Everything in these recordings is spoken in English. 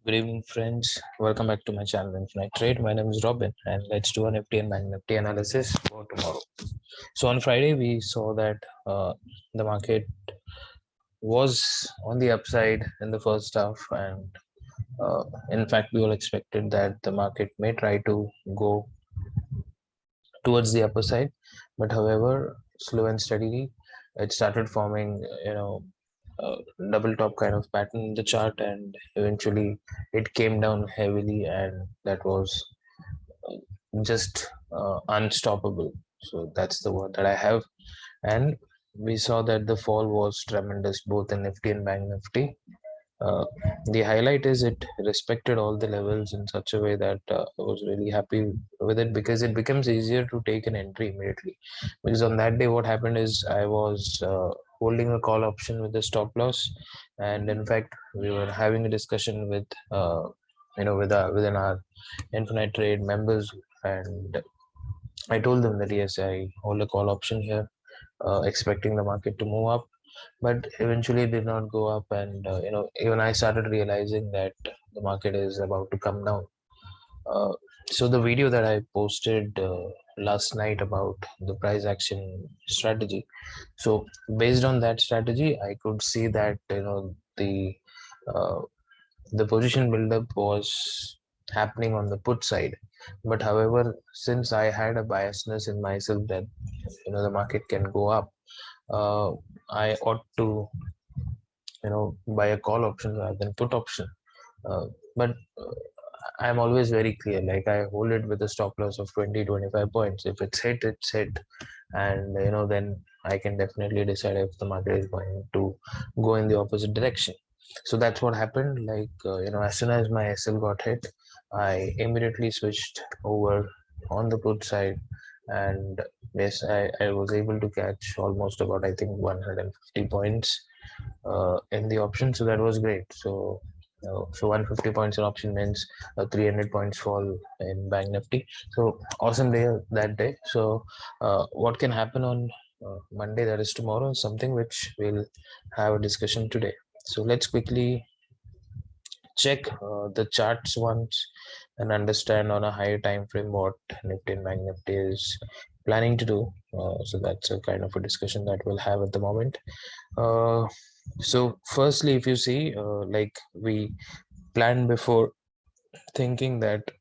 Good evening, friends. Welcome back to my channel, Infinite Trade. My name is Robin, and let's do a Nifty and Bank Nifty analysis for tomorrow. So on Friday, we saw that the market was on the upside in the first half, and in fact, we all expected that the market may try to go towards the upper side, but however, slow and steadily, it started forming, a double top kind of pattern in the chart, and eventually it came down heavily, and that was just unstoppable. So that's the word that I have. And we saw that the fall was tremendous both in Nifty and Bank Nifty. Uh, the highlight is it respected all the levels in such a way that I was really happy with it, because it becomes easier to take an entry immediately. Because on that day, what happened is I was holding a call option with the stop loss, and in fact, we were having a discussion with within our Infinite Trade members, and I told them that yes, I hold a call option here, expecting the market to move up, but eventually it did not go up, and even I started realizing that the market is about to come down. uh, so the video that I posted last night about the price action strategy, so based on that strategy I could see that uh, the position buildup was happening on the put side. But however, since I had a biasness in myself that the market can go up, uh, I ought to buy a call option rather than put option. But I'm always very clear, like I hold it with a stop loss of 20-25 points. If it's hit, it's hit, and then I can definitely decide if the market is going to go in the opposite direction. So that's what happened. Like as soon as my SL got hit, I immediately switched over on the put side, and yes, I was able to catch almost about, I think, 150 points in the option. So that was great. So 150 points in option means 300 points fall in Bank Nifty. So awesome day that day. So what can happen on Monday, that is tomorrow, is something which we'll have a discussion today. So let's quickly check the charts once and understand on a higher time frame what Nifty and Bank Nifty is planning to do. So that's a kind of a discussion that we'll have at the moment. So firstly, if you see, like we planned before, thinking that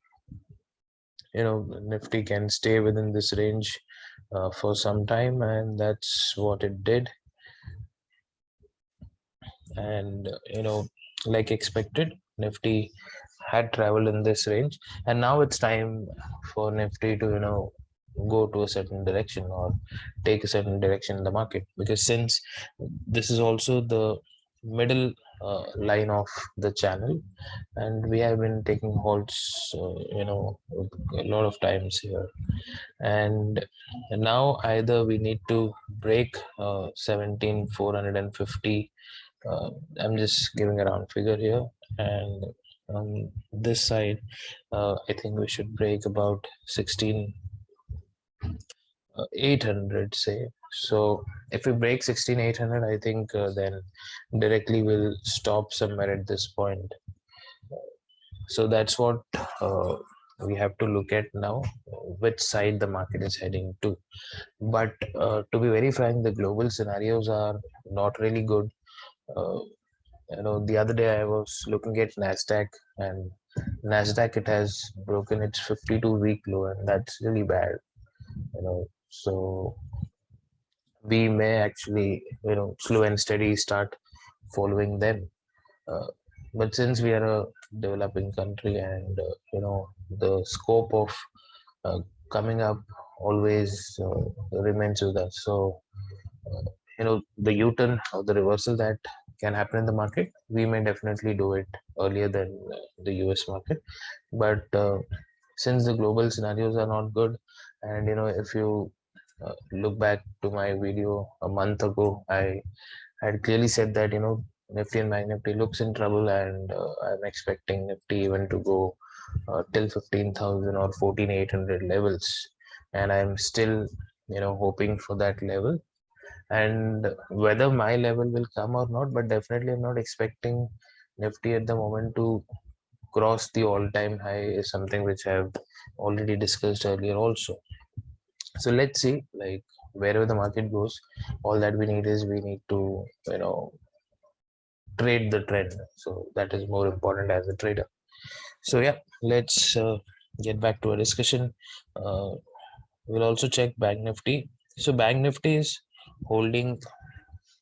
Nifty can stay within this range for some time, and that's what it did. And like expected, Nifty had traveled in this range, and now it's time for Nifty to go to a certain direction or take a certain direction in the market, because since this is also the middle line of the channel, and we have been taking halts a lot of times here, and now either we need to break 17,450. I'm just giving a round figure here, and on this side, I think we should break about 16,800, say. So if we break 16,800, I think then directly we'll stop somewhere at this point. So that's what we have to look at now, which side the market is heading to. But to be very frank, the global scenarios are not really good. Uh, the other day I was looking at Nasdaq, and Nasdaq, it has broken its 52-week low, and that's really bad. So we may actually slow and steady start following them. Uh, but since we are a developing country, and the scope of uh, coming up always remains with us. So the U-turn or the reversal that can happen in the market, we may definitely do it earlier than the US market. But since the global scenarios are not good, and if you look back to my video a month ago, I had clearly said that Nifty and Bank Nifty looks in trouble, and I'm expecting Nifty even to go till 15,000 or 14,800 levels, and I'm still hoping for that level. And whether my level will come or not, but definitely I'm not expecting Nifty at the moment to cross the all-time high is something which I have already discussed earlier also. So let's see, like wherever the market goes, all that we need is we need to trade the trend. So that is more important as a trader. So yeah, let's get back to our discussion. We'll also check Bank Nifty. So Bank Nifty is holding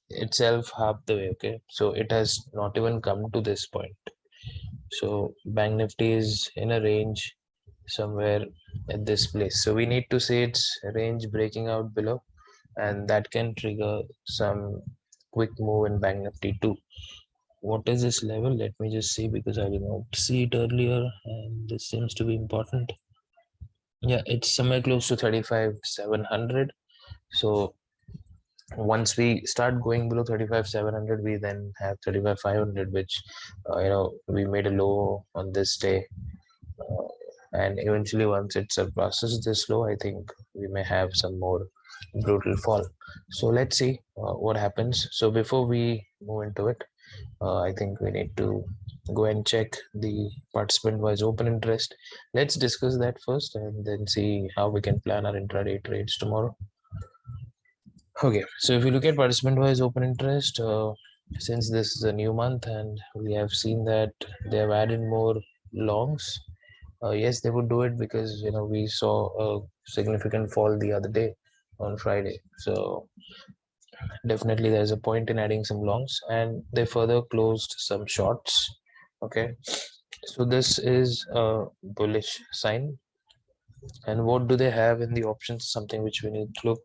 itself half the way. Okay, so it has not even come to this point. So Bank Nifty is in a range somewhere at this place. So we need to see its range breaking out below, and that can trigger some quick move in Bank Nifty too. What is this level? Let me just see, because I did not see it earlier, and this seems to be important. Yeah, it's somewhere close to 35,700. So once we start going below 35,700, we then have 35,500, which we made a low on this day, and eventually once it surpasses this low, I think we may have some more brutal fall. So let's see what happens. So before we move into it, I think we need to go and check the participant wise open interest. Let's discuss that first and then see how we can plan our intraday trades tomorrow. Okay, so if you look at participant wise open interest, since this is a new month and we have seen that they have added more longs, yes, they would do it because we saw a significant fall the other day on Friday. So definitely there's a point in adding some longs, and they further closed some shorts. Okay, so this is a bullish sign. And what do they have in the options? Something which we need to look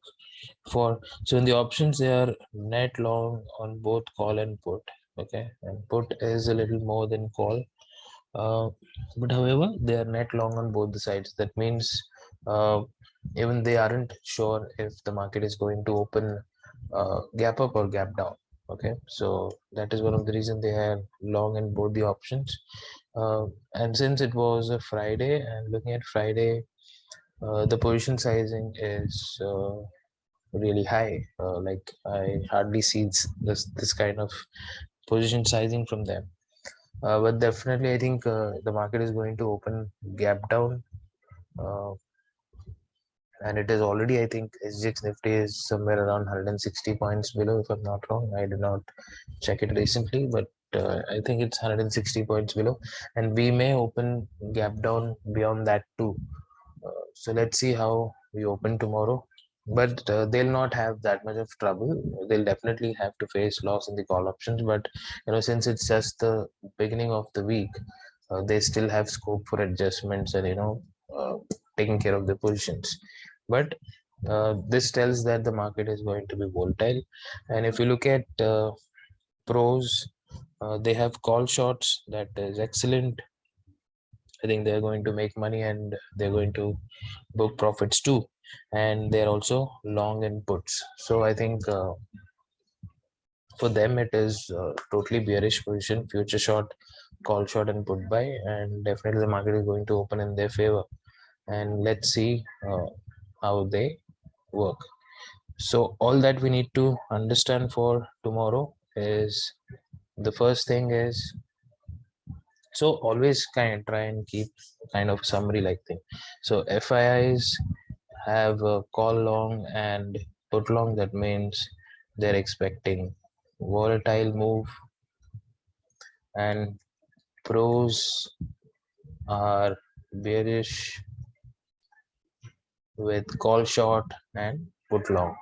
for. So in the options, they are net long on both call and put. Okay, and put is a little more than call, but however they are net long on both the sides. That means even they aren't sure if the market is going to open gap up or gap down. Okay, so that is one of the reasons they are long in both the options. And since it was a Friday, and looking at Friday, the position sizing is really high. Like I hardly see this kind of position sizing from them. But definitely, I think the market is going to open gap down, uh, and it is already. I think SGX Nifty is somewhere around 160 points below, if I'm not wrong. I did not check it recently, but I think it's 160 points below, and we may open gap down beyond that too. So let's see how we open tomorrow. But they'll not have that much of trouble. They'll definitely have to face loss in the call options. But since it's just the beginning of the week, they still have scope for adjustments and taking care of the positions. But this tells that the market is going to be volatile. And if you look at pros, they have call shots. That is excellent. I think they're going to make money and they're going to book profits too, and they're also long inputs. So I think for them it is totally bearish position, future short, call short, and put buy, and definitely the market is going to open in their favor. And let's see how they work. So all that we need to understand for tomorrow is, the first thing is, so always kind of try and keep kind of summary like thing. So FIIs have a call long and put long. That means they're expecting volatile move, and pros are bearish with call short and put long.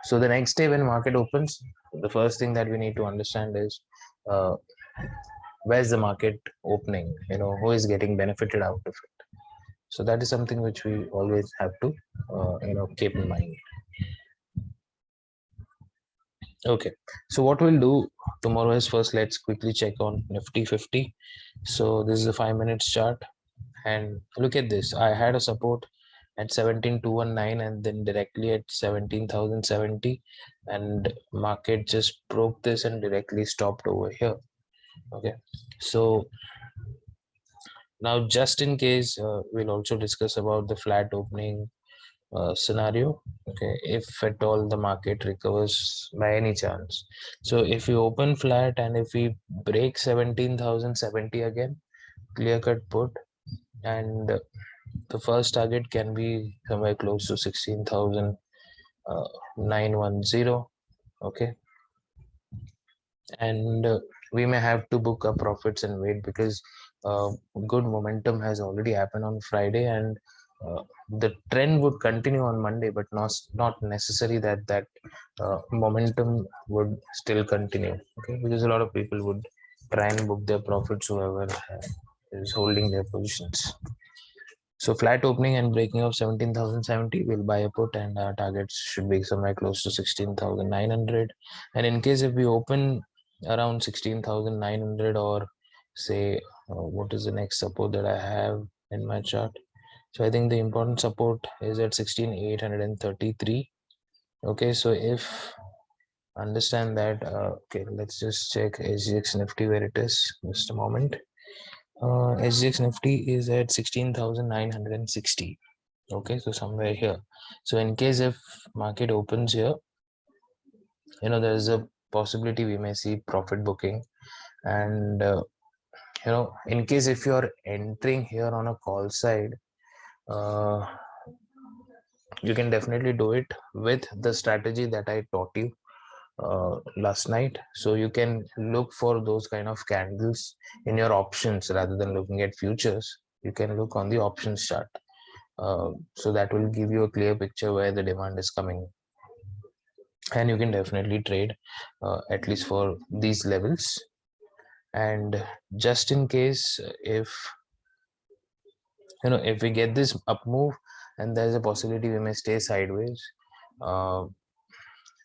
So the next day when market opens, the first thing that we need to understand is uh, where's the market opening, who is getting benefited out of it. So that is something which we always have to keep in mind. Okay, so what we'll do tomorrow is, first let's quickly check on Nifty 50. So this is a 5 minutes chart, and look at this. I had a support at 17,219 and then directly at 17,070, and market just broke this and directly stopped over here. Okay, so now just in case, we'll also discuss about the flat opening scenario. Okay, if at all the market recovers by any chance. So if we open flat and if we break 17,070 again, clear cut put, and the first target can be somewhere close to 16,910. Okay, and we may have to book our profits and wait, because uh, good momentum has already happened on Friday, and the trend would continue on Monday, but not necessary that momentum would still continue. Okay, because a lot of people would try and book their profits, whoever is holding their positions. So flat opening and breaking of 17,070 will buy a put, and our targets should be somewhere close to 16,900. And in case if we open around 16,900, or say what is the next support that I have in my chart? So I think the important support is at 16,833. Okay, so if understand that, okay, let's just check SGX Nifty where it is. Just a moment. SGX Nifty is at 16,960. Okay, so somewhere here. So in case if market opens here, there is a possibility we may see profit booking. And in case if you are entering here on a call side, uh, you can definitely do it with the strategy that I taught you last night. So you can look for those kind of candles in your options rather than looking at futures. You can look on the options chart. So that will give you a clear picture where the demand is coming, and you can definitely trade at least for these levels. And just in case, if we get this up move and there's a possibility we may stay sideways, uh,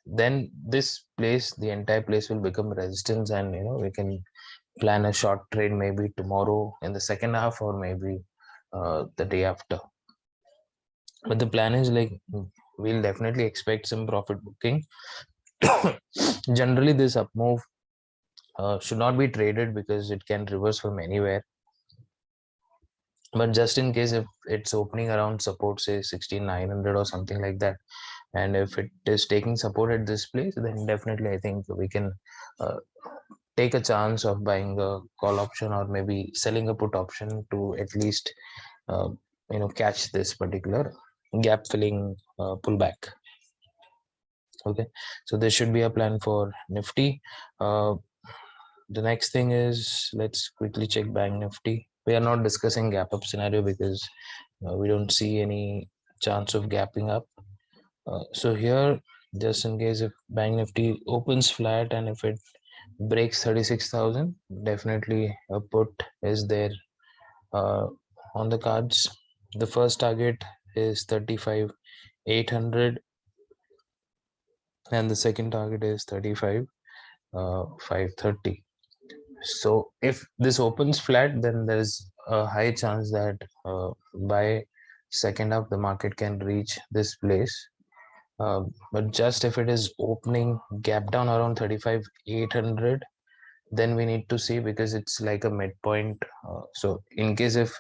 then this place, the entire place will become resistance, and we can plan a short trade maybe tomorrow in the second half, or maybe the day after. But the plan is like, we'll definitely expect some profit booking. Generally this up move should not be traded because it can reverse from anywhere. But just in case if it's opening around support, say 16,900 or something like that, and if it is taking support at this place, then definitely I think we can take a chance of buying a call option, or maybe selling a put option to at least uh, catch this particular gap filling pullback. Okay, so there should be a plan for Nifty. The next thing is, let's quickly check Bank Nifty. We are not discussing gap up scenario because we don't see any chance of gapping up. So here, just in case if Bank Nifty opens flat and if it breaks 36,000, definitely a put is there on the cards. The first target is 35,800, and the second target is 35,530. So if this opens flat, then there is a high chance that by second half the market can reach this place. But just if it is opening gap down around 35,800, then we need to see, because it's like a midpoint. So in case if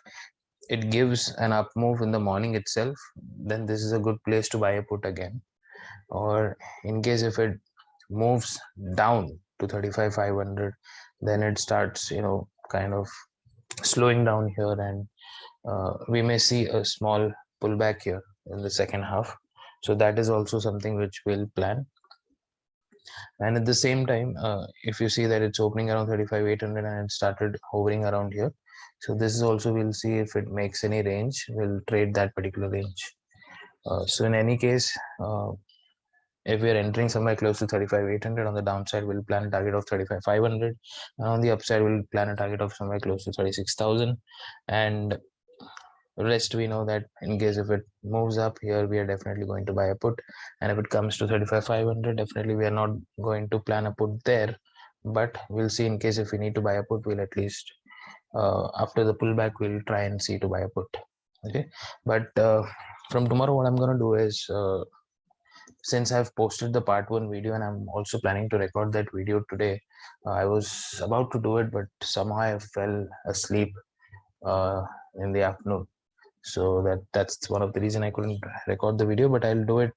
it gives an up move in the morning itself, then this is a good place to buy a put again. Or in case if it moves down to 35,500, then it starts kind of slowing down here, and we may see a small pullback here in the second half. So that is also something which we'll plan. And at the same time, if you see that it's opening around 35,800 and it started hovering around here, so this is also, we'll see if it makes any range, we'll trade that particular range. So in any case, if we are entering somewhere close to 35,800, on the downside we'll plan a target of 35,500, and on the upside we'll plan a target of somewhere close to 36,000. And rest, we know that in case if it moves up here, we are definitely going to buy a put, and if it comes to 35,500, definitely we are not going to plan a put there. But we'll see, in case if we need to buy a put, we'll at least after the pullback we'll try and see to buy a put. Okay, but from tomorrow what I'm going to do is, since I've posted the part 1 video and I'm also planning to record that video today, I was about to do it, but somehow I fell asleep in the afternoon. So that's one of the reason I couldn't record the video, but I'll do it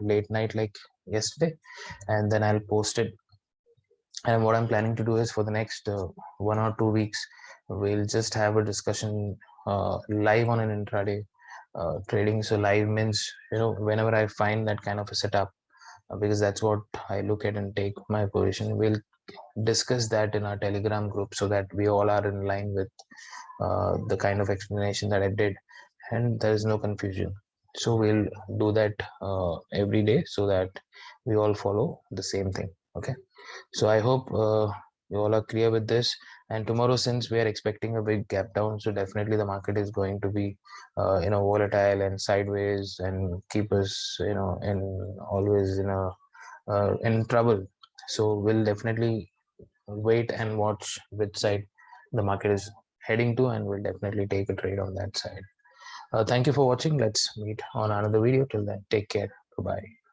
late night like yesterday, and then I'll post it. And what I'm planning to do is for the next 1 or 2 weeks, we'll just have a discussion live on an intraday trading. So live means, whenever I find that kind of a setup, because that's what I look at and take my position, we'll discuss that in our Telegram group so that we all are in line with the kind of explanation that I did, and there is no confusion. So we'll do that every day so that we all follow the same thing. Okay. So I hope you all are clear with this. And tomorrow, since we are expecting a big gap down, so definitely the market is going to be, volatile and sideways and keep us, in always in trouble. So we'll definitely wait and watch which side the market is heading to, and we'll definitely take a trade on that side. Thank you for watching. Let's meet on another video. Till then, take care. Bye bye.